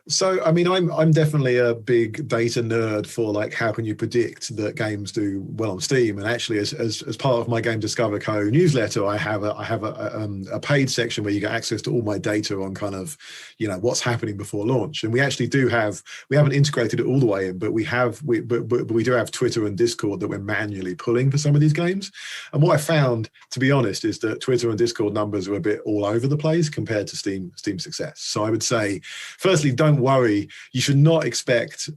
So, I mean, I'm definitely a big data nerd for like how can you predict that games do well on Steam? And actually, as part of my Game Discover Co newsletter, I have a paid section where you get access to all my data on kind of, what's happening before launch. And we actually we haven't integrated it all the way in, but we do have Twitter and Discord that we're manually pulling for some of these games. And what I found, to be honest, is that Twitter and Discord numbers are a bit all over the place compared to Steam success. So I would say, firstly, don't worry. You should not expect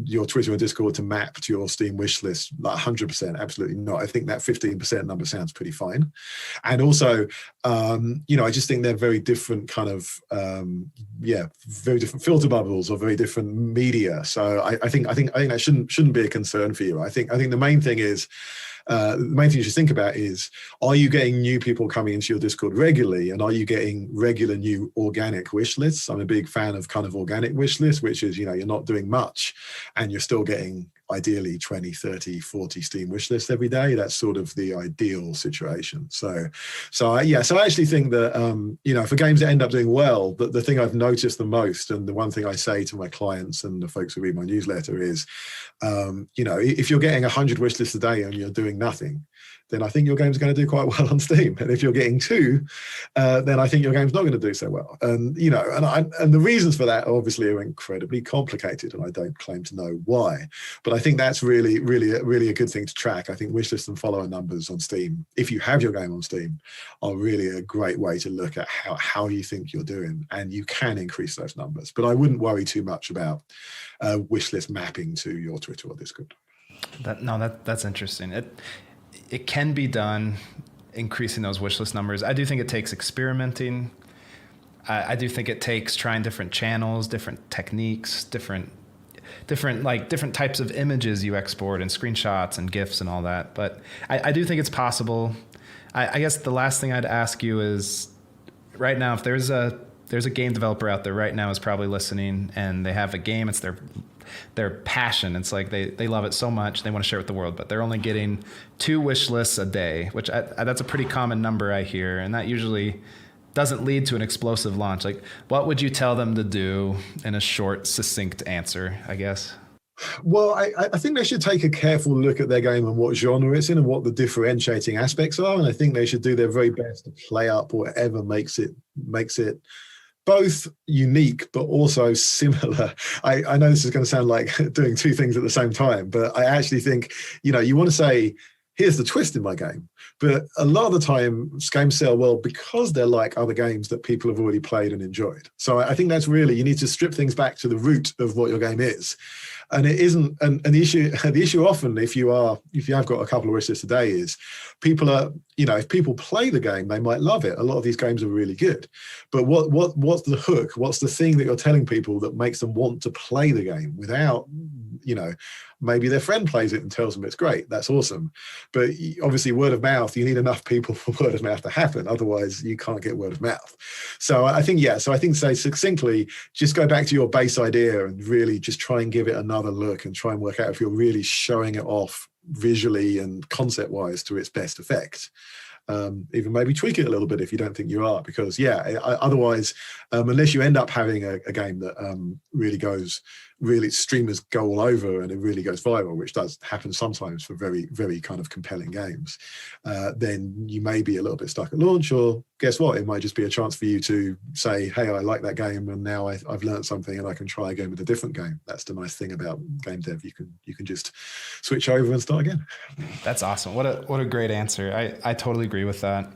your Twitter and Discord to map to your Steam wish list like 100%. Absolutely not. I think that 15% number sounds pretty fine. And also, I just think they're very different kind of, very different filter bubbles or very different media. So I think that shouldn't be a concern for you. I think the main thing is, the main thing you should think about is, are you getting new people coming into your Discord regularly, and are you getting regular new organic wish lists? I'm a big fan of kind of organic wish lists, which is, you're not doing much and you're still getting ideally 20, 30, 40 Steam wish lists every day. That's sort of the ideal situation. So I actually think that, for games that end up doing well, the thing I've noticed the most, and the one thing I say to my clients and the folks who read my newsletter is, if you're getting 100 wish lists a day and you're doing nothing, then I think your game's going to do quite well on Steam. And if you're getting two, then I think your game's not going to do so well. And the reasons for that obviously are incredibly complicated, and I don't claim to know why. But I think that's really, really a good thing to track. I think wishlist and follower numbers on Steam, if you have your game on Steam, are really a great way to look at how you think you're doing, and you can increase those numbers. But I wouldn't worry too much about wishlist mapping to your Twitter or Discord. That's interesting. It can be done, increasing those wish list numbers. I do think it takes experimenting. I do think it takes trying different channels, different techniques, different types of images you export, and screenshots and GIFs and all that. But I do think it's possible. I guess the last thing I'd ask you is, right now, if there's a game developer out there right now is probably listening, and they have a game, it's their passion. It's like they love it so much, they want to share it with the world, but they're only getting 2 wish lists a day, which that's a pretty common number I hear, and that usually doesn't lead to an explosive launch. Like, what would you tell them to do in a short, succinct answer, I guess? Well, I think they should take a careful look at their game and what genre it's in and what the differentiating aspects are. And I think they should do their very best to play up whatever makes it both unique, but also similar. I know this is going to sound like doing two things at the same time, but I actually think, you want to say, here's the twist in my game. But a lot of the time, games sell well because they're like other games that people have already played and enjoyed. So I think that's really, you need to strip things back to the root of what your game is. And it isn't, and the issue often, if you have got a couple of wish lists a day, is people are, if people play the game, they might love it. A lot of these games are really good, but what's the hook? What's the thing that you're telling people that makes them want to play the game without, maybe their friend plays it and tells them it's great. That's awesome. But obviously word of mouth, you need enough people for word of mouth to happen. Otherwise you can't get word of mouth. So I think, say succinctly, just go back to your base idea and really just try and give it another look and try and work out if you're really showing it off visually and concept wise to its best effect. Even maybe tweak it a little bit if you don't think you are, because otherwise, unless you end up having a game that really streamers go all over and it really goes viral, which does happen sometimes for very, very kind of compelling games, then you may be a little bit stuck at launch, or guess what? It might just be a chance for you to say, hey, I like that game, and now I've learned something and I can try again with a different game. That's the nice thing about game dev. You can just switch over and start again. That's awesome. What a great answer. I totally agree with that.